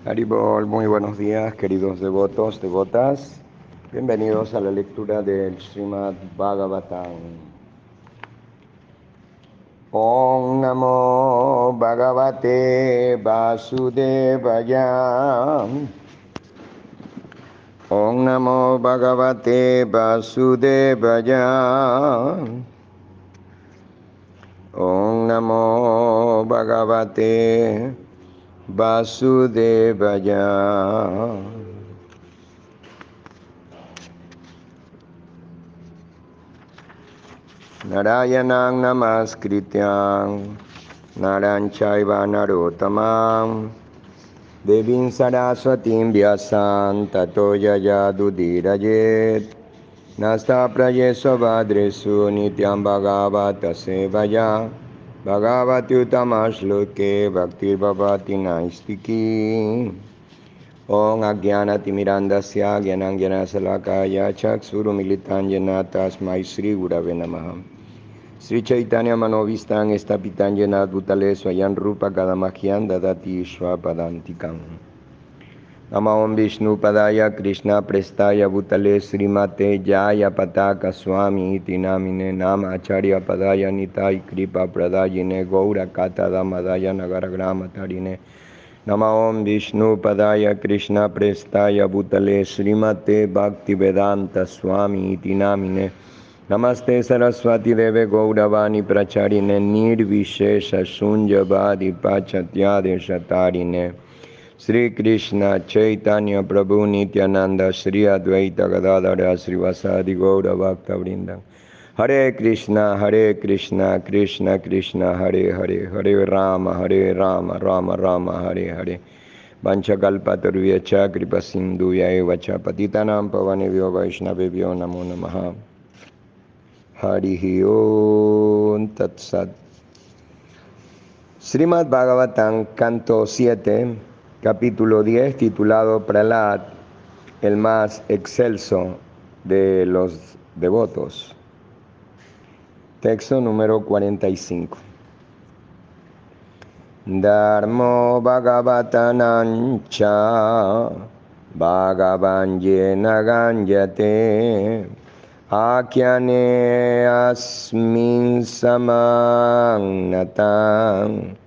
Haribol, muy buenos días, queridos devotos, devotas. Bienvenidos a la lectura del Srimad Bhagavatam. Om Namo Bhagavate Vasudevaya. Om Namo Bhagavate Vasudevaya. Om Namo Bhagavate Vasudevaya. Narayanang namaskrityang Naran chaiva narottamam Devim saraswatim vyasam tato yayadudirajet Nasta prayeso vadresu nityam bhagavata sevaya Bhagavati utamashloke bhaktir bhavati naistiki Om Agyana Timirandasya Gyanangyana Salakaya Chaksurumilitan Jena Tasmai Sri Gurave Namaha. Sri Chaitanya Manovistan Estapitan Jena Bhutale Swayan Rupa Kadamakhyan Dadati Swapadantikam. Nama Om Vishnu Padaya Krishna Prestaya Bhutale Srimate Jaya Pataka Swami Iti Namine Nama Acharya Padaya Nitai Kripa Pradayine Gaura Kata Damadaya Nagaragrama Tarine Nama Om Vishnu Padaya Krishna Prestaya Bhutale Srimate Bhaktivedanta Swami Iti Namine Namaste Saraswati Deve Gauravani Pracharine Nirvishesha Sunjavadi Pachatyade Shatarine Sri Krishna Chaitanya Prabhu Nityananda Sri Advaita Gadadara Srivasadi Gaura Bhakta Vrinda Hare Krishna Krishna Krishna Hare Hare Hare Rama Rama Rama Hare Hare Vanchakalpatarvyacha Kripa Sindhuya Evacha Patitanam Pavanebhyo Vaishnavebhyo Namo Namaha Harihi Om Tat Sat. Srimad Bhagavatam, canto 7, capítulo 10, titulado Prahlad, el más excelso de los devotos. Texto número 45. Dharmo Bhagavatanam cha Bhagavan yena ganjate Akyane asmin samagnatam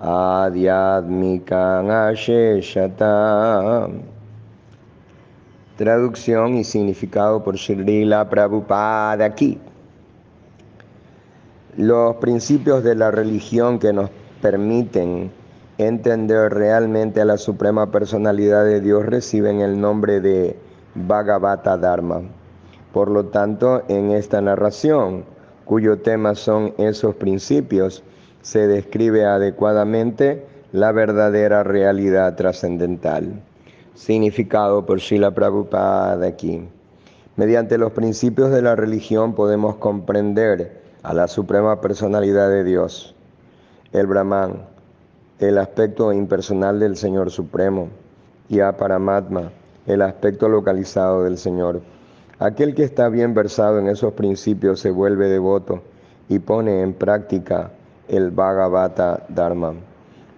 Adhyadmikam asheshatam. Traducción y significado por Srila Prabhupada aquí. Los principios de la religión que nos permiten entender realmente a la Suprema Personalidad de Dios reciben el nombre de Bhagavata Dharma. Por lo tanto, en esta narración, cuyo tema son esos principios, se describe adecuadamente la verdadera realidad trascendental. Significado por Srila Prabhupada aquí. Mediante los principios de la religión podemos comprender a la Suprema Personalidad de Dios, el Brahman, el aspecto impersonal del Señor Supremo, y a Paramatma, el aspecto localizado del Señor. Aquel que está bien versado en esos principios se vuelve devoto y pone en práctica el Bhagavata Dharma.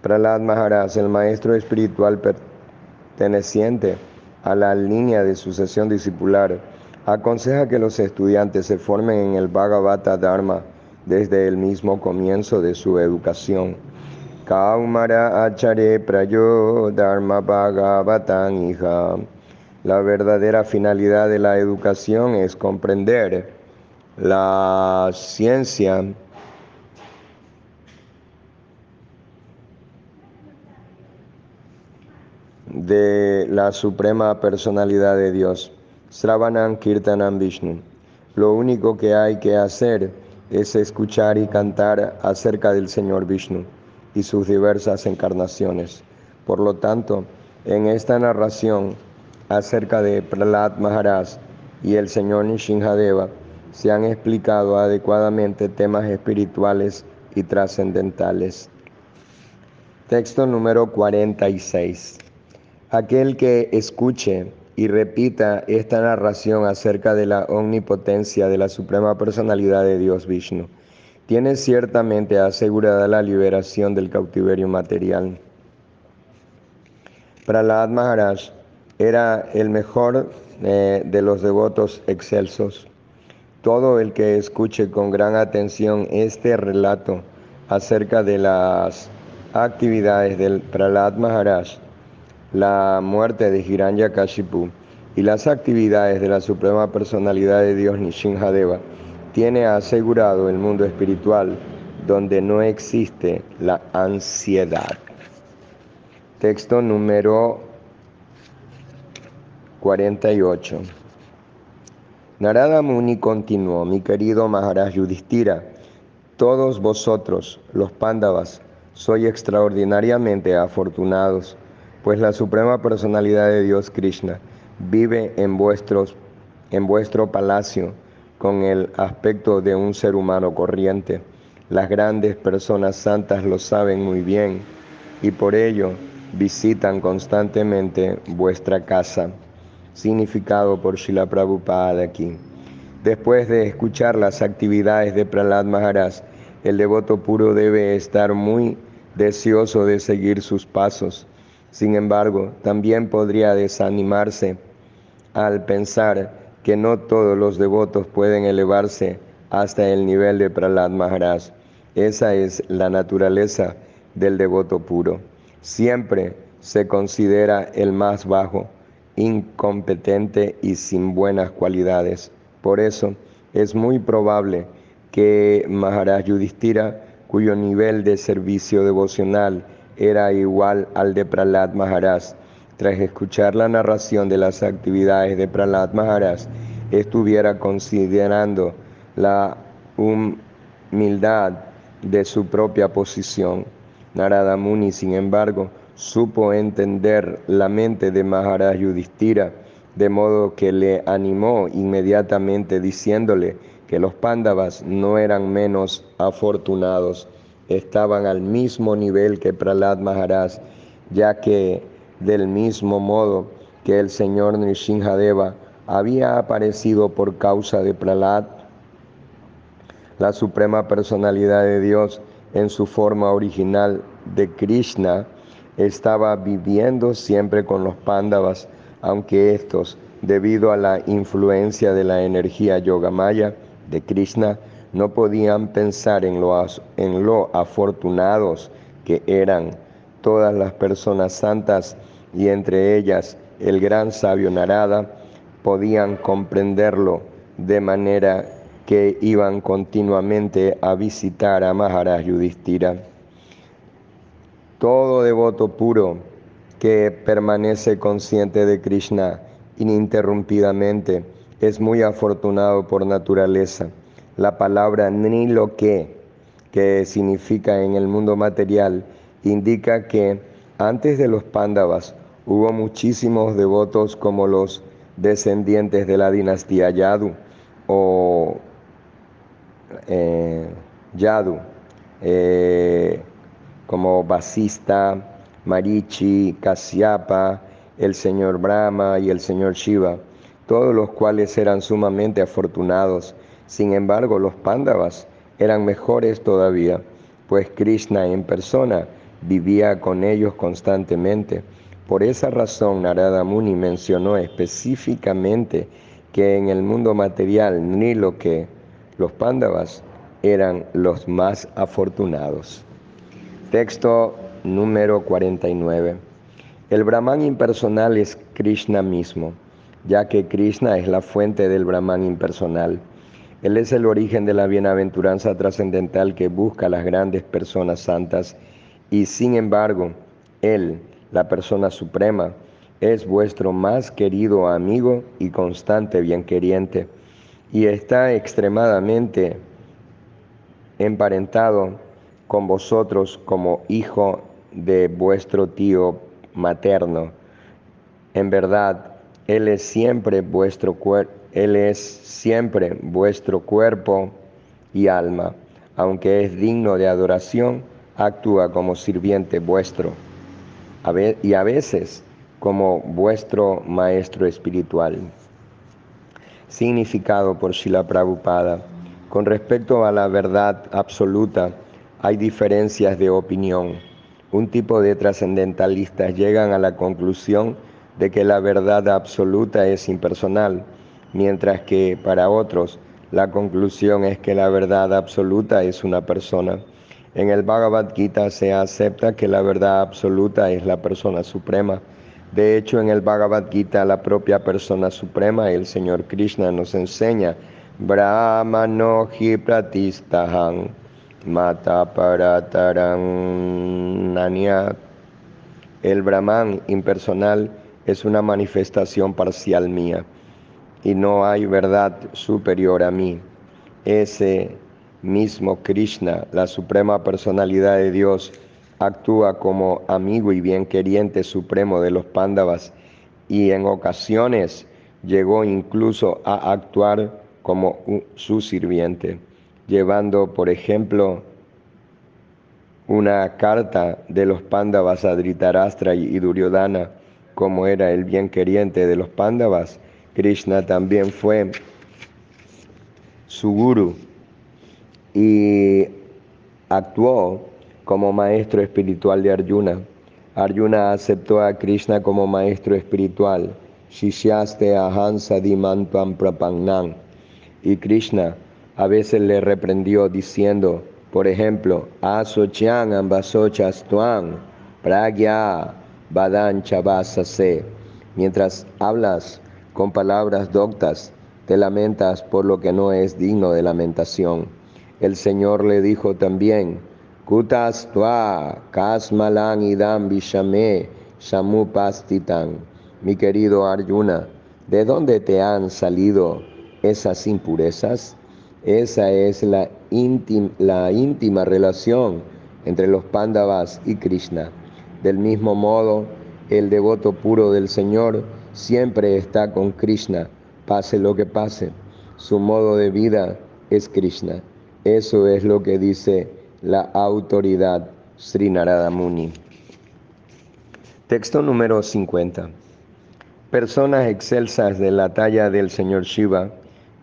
Prahlad Maharaj, el maestro espiritual perteneciente a la línea de sucesión discipular, aconseja que los estudiantes se formen en el Bhagavata Dharma desde el mismo comienzo de su educación. Kaumara Achare Prayo Dharma Bhagavatam Iha. La verdadera finalidad de la educación es comprender la ciencia de la Suprema Personalidad de Dios. Sravanam Kirtanam Vishnu. Lo único que hay que hacer es escuchar y cantar acerca del Señor Vishnu y sus diversas encarnaciones. Por lo tanto, en esta narración acerca de Prahlad Maharaj y el Señor Nishingadeva se han explicado adecuadamente temas espirituales y trascendentales. Texto número 46. Aquel que escuche y repita esta narración acerca de la omnipotencia de la Suprema Personalidad de Dios Vishnu tiene ciertamente asegurada la liberación del cautiverio material. Prahlad Maharaj era el mejor de los devotos excelsos. Todo el que escuche con gran atención este relato acerca de las actividades del Prahlad Maharaj, la muerte de Hiranyakashipu y las actividades de la Suprema Personalidad de Dios Nishingadeva, tiene asegurado el mundo espiritual donde no existe la ansiedad. Texto número 48. Narada Muni continuó: mi querido Maharaj Yudhishthira, todos vosotros, los Pándavas, sois extraordinariamente afortunados, pues la Suprema Personalidad de Dios Krishna vive en vuestro palacio con el aspecto de un ser humano corriente. Las grandes personas santas lo saben muy bien y por ello visitan constantemente vuestra casa. Significado por Srila Prabhupada aquí. Después de escuchar las actividades de Prahlad Maharaj, el devoto puro debe estar muy deseoso de seguir sus pasos. Sin embargo, también podría desanimarse al pensar que no todos los devotos pueden elevarse hasta el nivel de Prahlad Maharaj. Esa es la naturaleza del devoto puro. Siempre se considera el más bajo, incompetente y sin buenas cualidades. Por eso es muy probable que Maharaj Yudhishthira, cuyo nivel de servicio devocional era igual al de Prahlad Maharaj, tras escuchar la narración de las actividades de Prahlad Maharaj, estuviera considerando la humildad de su propia posición. Narada Muni, sin embargo, supo entender la mente de Maharaj Yudhishthira, de modo que le animó inmediatamente diciéndole que los Pándavas no eran menos afortunados, estaban al mismo nivel que Prahlad Maharaj, ya que del mismo modo que el Señor Nrsimhadeva había aparecido por causa de Prahlad, la Suprema Personalidad de Dios en su forma original de Krishna estaba viviendo siempre con los Pándavas, aunque estos, debido a la influencia de la energía Yogamaya de Krishna, no podían pensar en lo afortunados que eran todas las personas santas, y entre ellas el gran sabio Narada, podían comprenderlo de manera que iban continuamente a visitar a Maharaj Yudhishthira. Todo devoto puro que permanece consciente de Krishna ininterrumpidamente es muy afortunado por naturaleza. La palabra Niloke, que significa en el mundo material, indica que antes de los Pándavas hubo muchísimos devotos como los descendientes de la dinastía Yadu o Yadu, como Vasista, Marichi, Kasyapa, el señor Brahma y el señor Shiva, todos los cuales eran sumamente afortunados. Sin embargo, los Pándavas eran mejores todavía, pues Krishna en persona vivía con ellos constantemente. Por esa razón, Narada Muni mencionó específicamente que en el mundo material ni lo que los Pándavas eran los más afortunados. Texto número 49. El Brahman impersonal es Krishna mismo, ya que Krishna es la fuente del Brahman impersonal. Él es el origen de la bienaventuranza trascendental que busca a las grandes personas santas, y sin embargo, Él, la persona suprema, es vuestro más querido amigo y constante bienqueriente, y está extremadamente emparentado con vosotros como hijo de vuestro tío materno. En verdad, Él es siempre vuestro cuerpo y alma. Aunque es digno de adoración, actúa como sirviente vuestro y a veces como vuestro maestro espiritual. Significado por Srila Prabhupada. Con respecto a la verdad absoluta, hay diferencias de opinión. Un tipo de trascendentalistas llegan a la conclusión de que la verdad absoluta es impersonal, mientras que para otros la conclusión es que la verdad absoluta es una persona. En el Bhagavad Gita se acepta que la verdad absoluta es la persona suprema. De hecho, en el Bhagavad Gita, la propia persona suprema, el Señor Krishna, nos enseña Brahmano hi pratistaham mata parataran nanyat. El Brahman impersonal es una manifestación parcial mía y no hay verdad superior a mí. Ese mismo Krishna, la suprema personalidad de Dios, actúa como amigo y bien queriente supremo de los Pándavas y en ocasiones llegó incluso a actuar como su sirviente, llevando, por ejemplo, una carta de los Pándavas a Dhritarashtra y Duryodhana. Como era el bien queriente de los Pándavas, Krishna también fue su guru y actuó como maestro espiritual de Arjuna. Arjuna aceptó a Krishna como maestro espiritual. Shishyaste aham sadimantuam prapannam. Y Krishna a veces le reprendió diciendo, por ejemplo, Asochyan ambasochas tuam pragya vadan chavasase. Mientras hablas con palabras doctas, te lamentas por lo que no es digno de lamentación. El Señor le dijo también, Kutas tua kasmalan idam vishame shamupastitan. Mi querido Arjuna, ¿de dónde te han salido esas impurezas? Esa es la íntima relación entre los Pándavas y Krishna. Del mismo modo, el devoto puro del Señor siempre está con Krishna, pase lo que pase. Su modo de vida es Krishna. Eso es lo que dice la autoridad Sri Narada Muni. Texto número 50. Personas excelsas de la talla del señor Shiva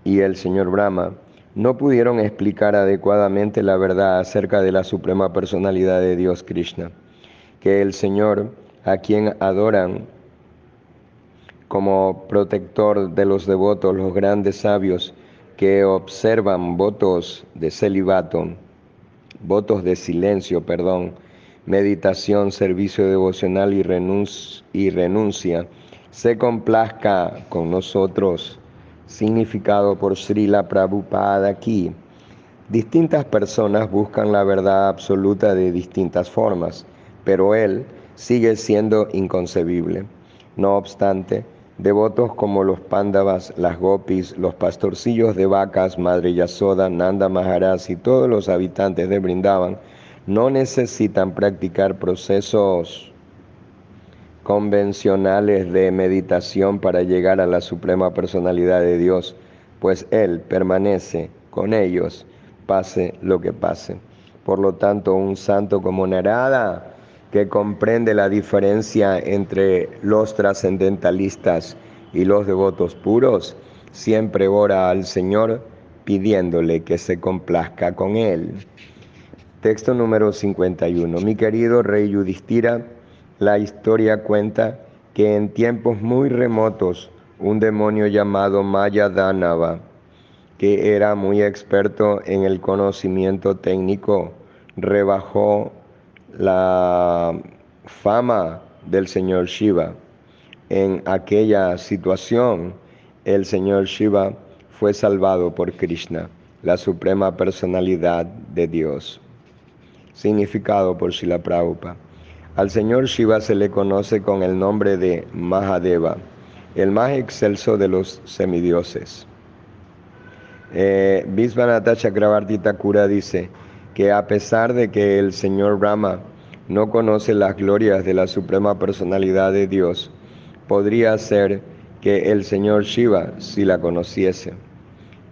y el señor Brahma no pudieron explicar adecuadamente la verdad acerca de la suprema personalidad de Dios Krishna, que el Señor, a quien adoran como protector de los devotos, los grandes sabios que observan votos de celibato, votos de silencio, meditación, servicio devocional y renuncia, se complazca con nosotros. Significado por Srila Prabhupada aquí. Distintas personas buscan la verdad absoluta de distintas formas, pero Él sigue siendo inconcebible. No obstante, devotos como los Pándavas, las Gopis, los pastorcillos de vacas, Madre Yasoda, Nanda Maharaj y todos los habitantes de Brindavan no necesitan practicar procesos convencionales de meditación para llegar a la suprema personalidad de Dios, pues Él permanece con ellos, pase lo que pase. Por lo tanto, un santo como Narada, que comprende la diferencia entre los trascendentalistas y los devotos puros, siempre ora al Señor pidiéndole que se complazca con Él. Texto número 51. Mi querido rey Yudhishthira, la historia cuenta que en tiempos muy remotos un demonio llamado Maya Dánava, que era muy experto en el conocimiento técnico, rebajó la fama del señor Shiva. En aquella situación, el señor Shiva fue salvado por Krishna, la suprema personalidad de Dios. Significado por Srila Prabhupada. Al señor Shiva se le conoce con el nombre de Mahadeva, el más excelso de los semidioses. Visvanatha Chakravarti Thakura dice que a pesar de que el señor Brahma no conoce las glorias de la suprema personalidad de Dios, podría ser que el señor Shiva sí la conociese.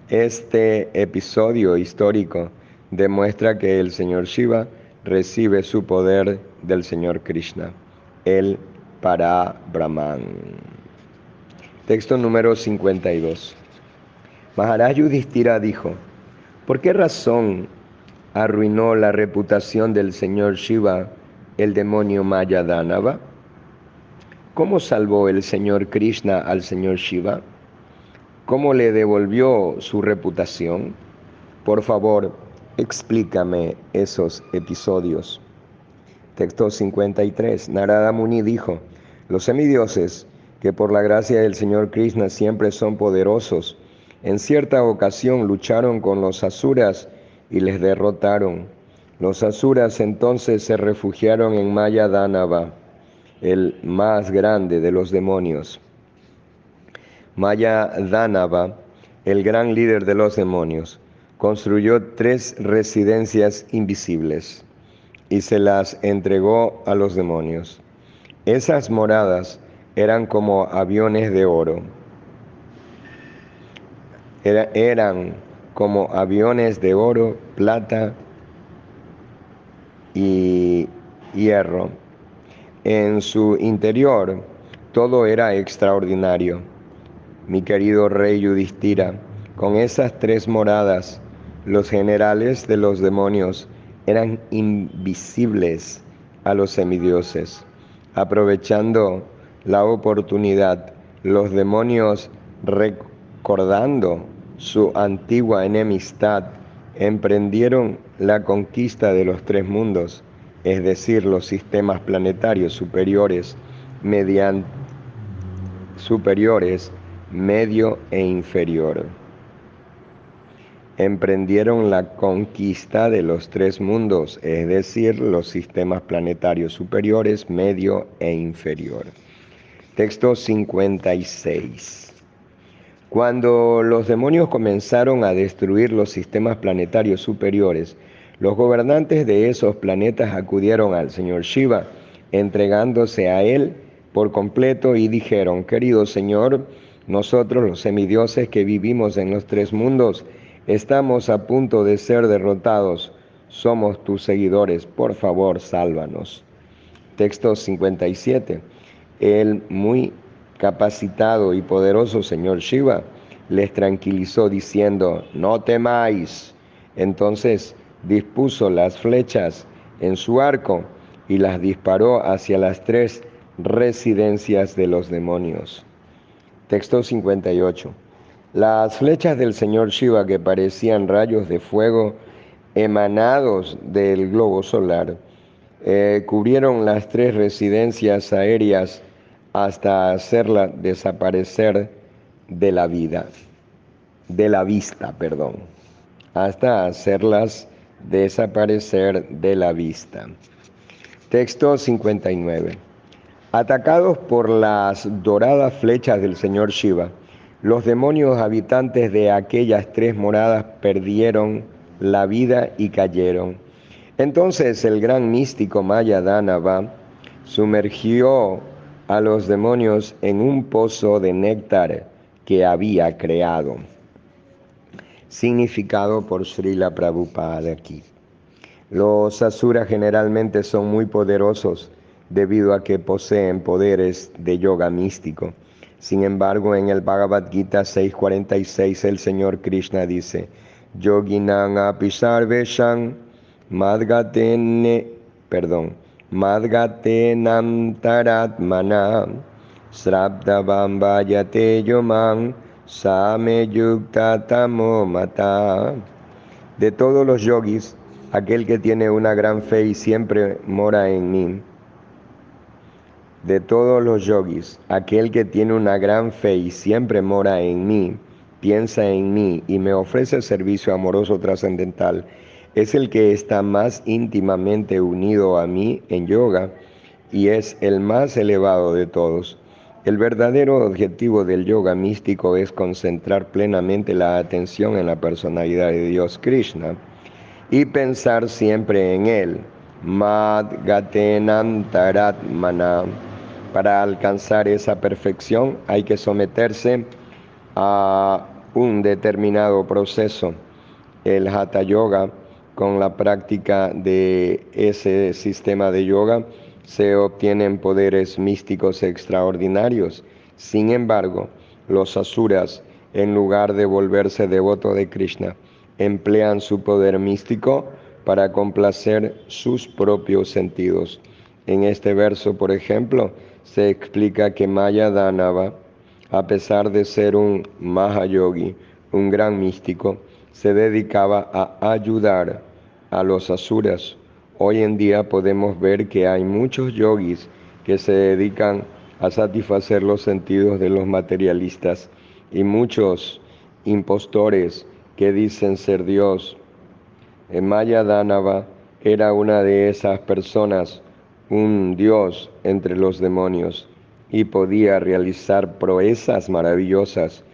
Este episodio histórico demuestra que el señor Shiva recibe su poder del señor Krishna, el Para-Brahman. Texto número 52. Maharaj Yudhishthira dijo, ¿por qué razón arruinó la reputación del señor Shiva el demonio Maya Dánava? ¿Cómo salvó el señor Krishna al señor Shiva? ¿Cómo le devolvió su reputación? Por favor, explícame esos episodios. Texto 53. Narada Muni dijo: los semidioses, que por la gracia del señor Krishna siempre son poderosos, en cierta ocasión lucharon con los asuras y les derrotaron. Los asuras entonces se refugiaron en Maya Dánava, el más grande de los demonios. Maya Dánava, el gran líder de los demonios, construyó 3 residencias invisibles y se las entregó a los demonios. Esas moradas eran como aviones de oro. Eran como aviones de oro, plata y hierro. En su interior todo era extraordinario. Mi querido rey Yudhishthira, con esas 3 moradas, los generales de los demonios eran invisibles a los semidioses. Aprovechando la oportunidad, los demonios, recordando su antigua enemistad, emprendieron la conquista de los 3 mundos, es decir, los sistemas planetarios superiores, medio e inferior. Emprendieron la conquista de los 3 mundos, es decir, los sistemas planetarios superiores, medio e inferior. Texto 56. Cuando los demonios comenzaron a destruir los sistemas planetarios superiores, los gobernantes de esos planetas acudieron al señor Shiva, entregándose a él por completo y dijeron: querido señor, nosotros los semidioses que vivimos en los 3 mundos estamos a punto de ser derrotados. Somos tus seguidores, por favor, sálvanos. Texto 57. El muy capacitado y poderoso señor Shiva les tranquilizó diciendo: no temáis. Entonces dispuso las flechas en su arco y las disparó hacia las 3 residencias de los demonios. Texto 58. Las flechas del señor Shiva, que parecían rayos de fuego emanados del globo solar, cubrieron las 3 residencias aéreas hasta hacerla desaparecer de la vista, hasta hacerlas desaparecer de la vista. Texto 59. Atacados por las doradas flechas del señor Shiva, los demonios habitantes de aquellas 3 moradas perdieron la vida y cayeron. Entonces el gran místico Maya Dánava sumergió a los demonios en un pozo de néctar que había creado. Significado por Srila Prabhupada aquí. Los asuras generalmente son muy poderosos debido a que poseen poderes de yoga místico. Sin embargo, en el Bhagavad Gita 6.46 el señor Krishna dice: Yoginang api sarvesham madgatenam taratmana srabdavam vayate yomam same yukta tamo mata. De todos los yogis, aquel que tiene una gran fe y siempre mora en mí. De todos los yogis, aquel que tiene una gran fe y siempre mora en mí, piensa en mí y me ofrece servicio amoroso trascendental, es el que está más íntimamente unido a mí en yoga y es el más elevado de todos. El verdadero objetivo del yoga místico es concentrar plenamente la atención en la personalidad de Dios Krishna y pensar siempre en él. Madgatenam taratmana. Para alcanzar esa perfección hay que someterse a un determinado proceso. El Hatha Yoga, con la práctica de ese sistema de yoga, se obtienen poderes místicos extraordinarios. Sin embargo, los asuras, en lugar de volverse devotos de Krishna, emplean su poder místico para complacer sus propios sentidos. En este verso, por ejemplo, se explica que Maya Dánava, a pesar de ser un Mahayogi, un gran místico, se dedicaba a ayudar a los asuras. Hoy en día podemos ver que hay muchos yogis que se dedican a satisfacer los sentidos de los materialistas y muchos impostores que dicen ser Dios. Maya Dánava era una de esas personas, un dios entre los demonios, y podía realizar proezas maravillosas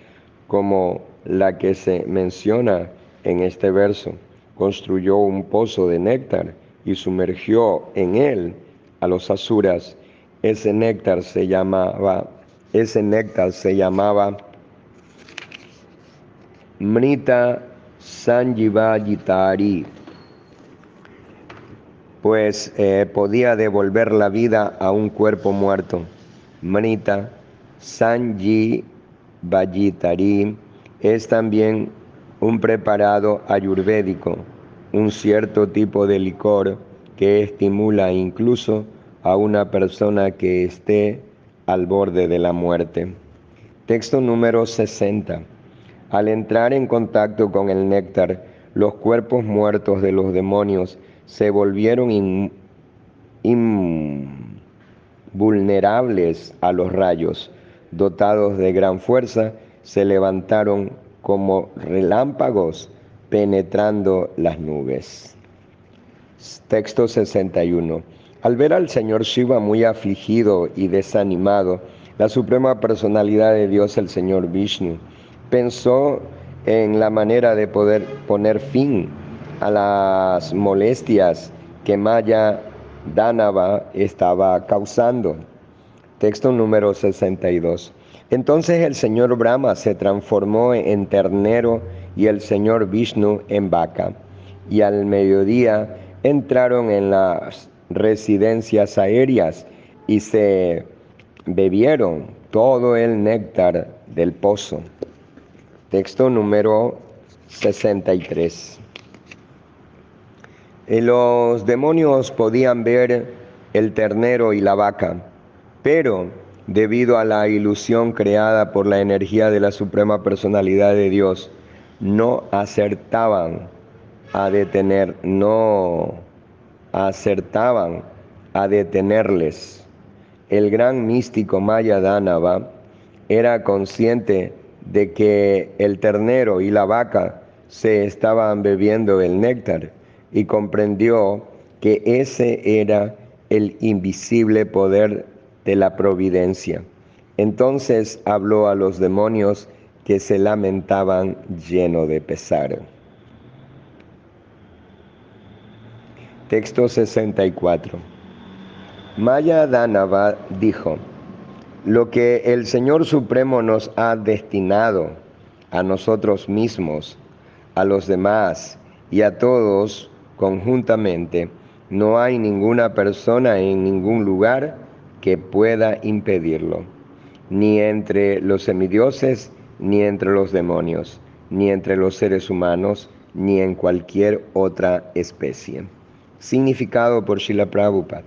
como la que se menciona en este verso. Construyó un pozo de néctar y sumergió en él a los asuras. Ese néctar se llamaba Mrita Sanjivayitari, pues podía devolver la vida a un cuerpo muerto. Mrita Sanjivayitari es también un preparado ayurvédico, un cierto tipo de licor que estimula incluso a una persona que esté al borde de la muerte. Texto número 60. Al entrar en contacto con el néctar, los cuerpos muertos de los demonios se volvieron invulnerables a los rayos. Dotados de gran fuerza, se levantaron como relámpagos penetrando las nubes. Texto 61. Al ver al señor Shiva muy afligido y desanimado, la suprema personalidad de Dios, el señor Vishnu, pensó en la manera de poder poner fin a las molestias que Maya Dánava estaba causando. Texto número 62. Entonces el señor Brahma se transformó en ternero y el señor Vishnu en vaca. Y al mediodía entraron en las residencias aéreas y se bebieron todo el néctar del pozo. Texto número 63. Los demonios podían ver el ternero y la vaca, pero debido a la ilusión creada por la energía de la Suprema Personalidad de Dios, no acertaban a detenerles. El gran místico Maya Dánava era consciente de que el ternero y la vaca se estaban bebiendo el néctar y comprendió que ese era el invisible poder de la providencia. Entonces habló a los demonios que se lamentaban lleno de pesar. Texto 64. Maya Dánava dijo: lo que el Señor Supremo nos ha destinado a nosotros mismos, a los demás y a todos conjuntamente, no hay ninguna persona en ningún lugar que pueda impedirlo, ni entre los semidioses, ni entre los demonios, ni entre los seres humanos, ni en cualquier otra especie. Significado por Srila Prabhupada.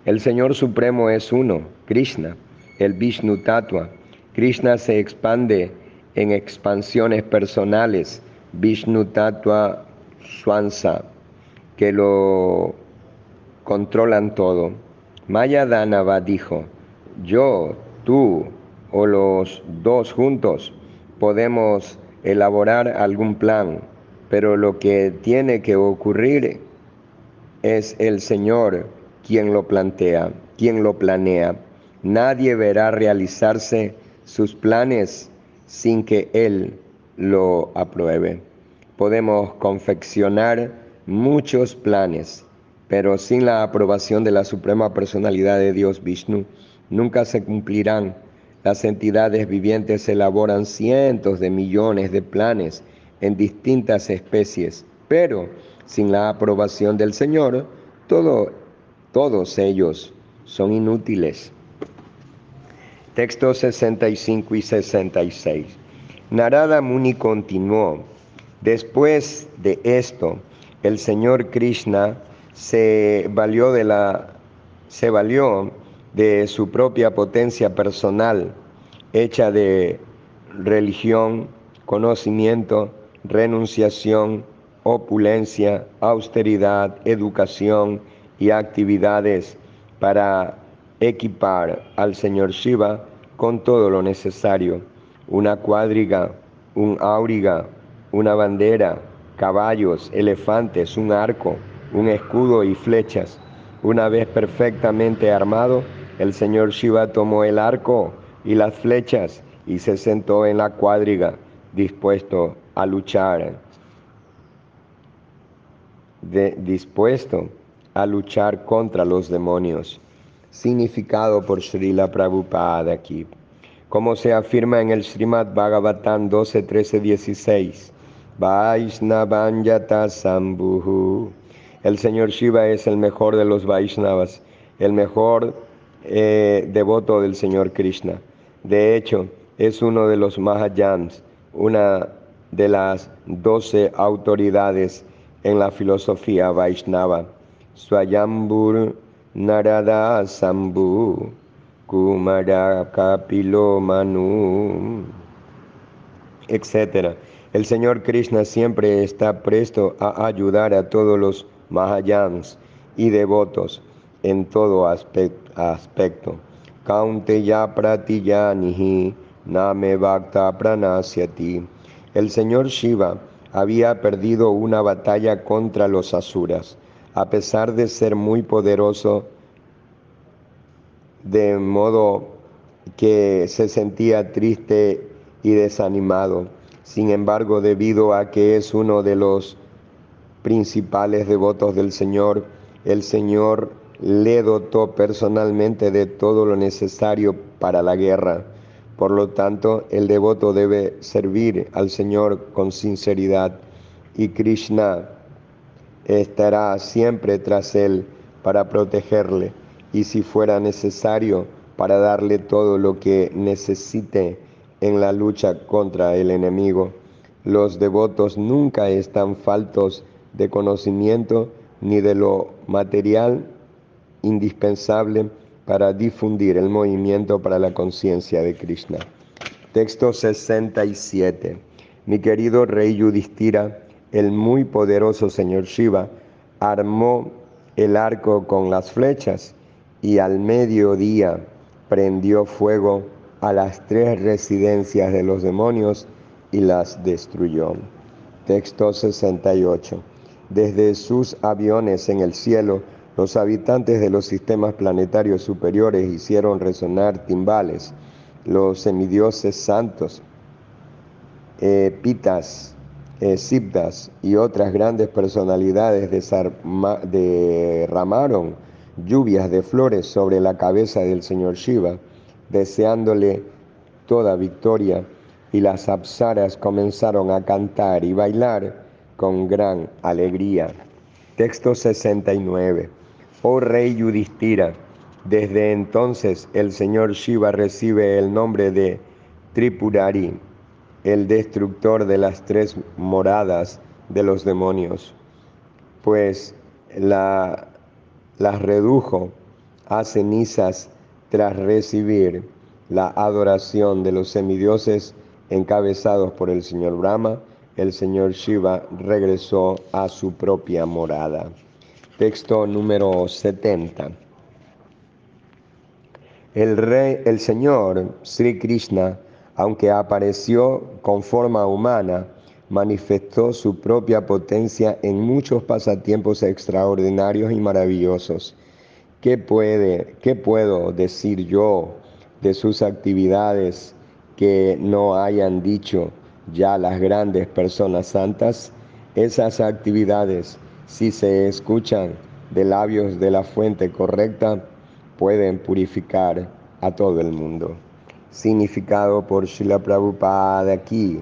El Señor Supremo es uno, Krishna, el Vishnu Tattva. Krishna se expande en expansiones personales, Vishnu Tattva Swansa, que lo controlan todo. Maya Dánava dijo: yo, tú o los dos juntos podemos elaborar algún plan, pero lo que tiene que ocurrir es el Señor quien lo plantea, quien lo planea. Nadie verá realizarse sus planes sin que Él lo apruebe. Podemos confeccionar muchos planes, pero sin la aprobación de la Suprema Personalidad de Dios Vishnu, nunca se cumplirán. Las entidades vivientes elaboran cientos de millones de planes en distintas especies, pero sin la aprobación del Señor, todos ellos son inútiles. Textos 65 y 66. Narada Muni continuó: después de esto, el Señor Krishna se valió de la se valió de su propia potencia personal, hecha de religión, conocimiento, renunciación, opulencia, austeridad, educación y actividades para equipar al señor Shiva con todo lo necesario: una cuadriga, un auriga, una bandera, caballos, elefantes, un arco, un escudo y flechas. Una vez perfectamente armado, el señor Shiva tomó el arco y las flechas y se sentó en la cuadriga, dispuesto a luchar contra los demonios. Significado por Srila Prabhupada aquí. Como se afirma en el Srimad Bhagavatam 12, 13, 16, Vaishnavan Yata Sambhuhu. El señor Shiva es el mejor de los Vaishnavas, el mejor devoto del señor Krishna. De hecho, es uno de los Mahayans, una de las 12 autoridades en la filosofía Vaishnava. Swayambur Narada Sambhu Kumara Kapilo Manu, etc. El señor Krishna siempre está presto a ayudar a todos los Mahayans y devotos en todo aspecto. Kaunteya pratiyanihi name bhakta pranasyati. El señor Shiva había perdido una batalla contra los asuras. A pesar de ser muy poderoso, de modo que se sentía triste y desanimado. Sin embargo, debido a que es uno de los principales devotos del Señor, el Señor le dotó personalmente de todo lo necesario para la guerra. Por lo tanto, el devoto debe servir al Señor con sinceridad y Krishna estará siempre tras él para protegerle y, si fuera necesario, para darle todo lo que necesite en la lucha contra el enemigo. Los devotos nunca están faltos de conocimiento ni de lo material indispensable para difundir el movimiento para la conciencia de Krishna. Texto 67. Mi querido rey Yudhishthira, el muy poderoso señor Shiva, armó el arco con las flechas y al mediodía prendió fuego a las 3 residencias de los demonios y las destruyó. Texto 68. Desde sus aviones en el cielo, los habitantes de los sistemas planetarios superiores hicieron resonar timbales. Los semidioses santos, Pitas, Sibdas y otras grandes personalidades derramaron lluvias de flores sobre la cabeza del señor Shiva, deseándole toda victoria, y las apsaras comenzaron a cantar y bailar con gran alegría. Texto 69. Oh rey Yudhishthira, desde entonces el señor Shiva recibe el nombre de Tripurari, el destructor de las 3 moradas de los demonios, pues las redujo a cenizas tras recibir la adoración de los semidioses encabezados por el señor Brahma. El señor Shiva regresó a su propia morada. Texto número 70. El señor Sri Krishna, aunque apareció con forma humana, manifestó su propia potencia en muchos pasatiempos extraordinarios y maravillosos. ¿Qué puedo decir yo de sus actividades que no hayan dicho ya las grandes personas santas? Esas actividades, si se escuchan de labios de la fuente correcta, pueden purificar a todo el mundo. Significado por Srila Prabhupada aquí.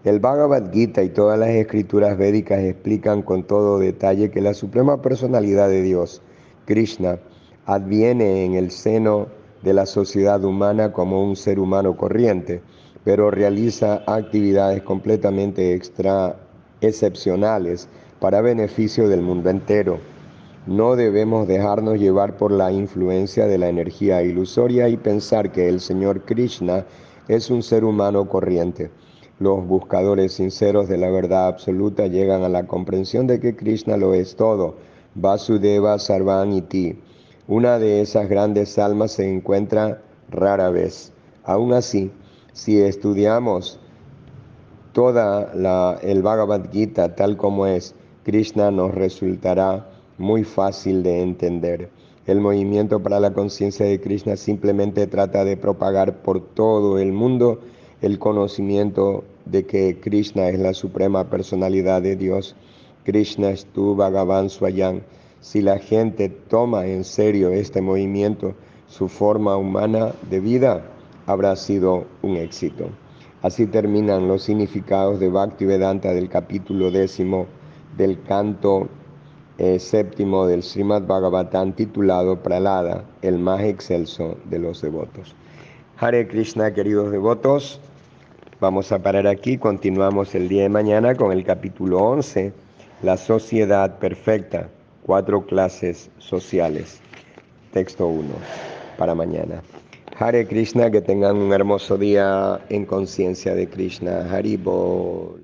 El Bhagavad Gita y todas las escrituras védicas explican con todo detalle que la Suprema Personalidad de Dios, Krishna, adviene en el seno de la sociedad humana como un ser humano corriente, pero realiza actividades completamente excepcionales para beneficio del mundo entero. No debemos dejarnos llevar por la influencia de la energía ilusoria y pensar que el Señor Krishna es un ser humano corriente. Los buscadores sinceros de la verdad absoluta llegan a la comprensión de que Krishna lo es todo, Vasudeva Sarvan Iti. Una de esas grandes almas se encuentra rara vez. Aún así, si estudiamos el Bhagavad Gita tal como es, Krishna nos resultará muy fácil de entender. El movimiento para la conciencia de Krishna simplemente trata de propagar por todo el mundo el conocimiento de que Krishna es la suprema personalidad de Dios. Krishna es tu Bhagavan Swayam. Si la gente toma en serio este movimiento, su forma humana de vida habrá sido un éxito. Así terminan los significados de Bhaktivedanta del capítulo 10 del canto séptimo del Srimad Bhagavatam titulado Prahlada, el más excelso de los devotos. Hare Krishna, queridos devotos, vamos a parar aquí, continuamos el día de mañana con el capítulo 11, la sociedad perfecta, 4 clases sociales. Texto 1 para mañana. Hare Krishna, que tengan un hermoso día en conciencia de Krishna. Haribol.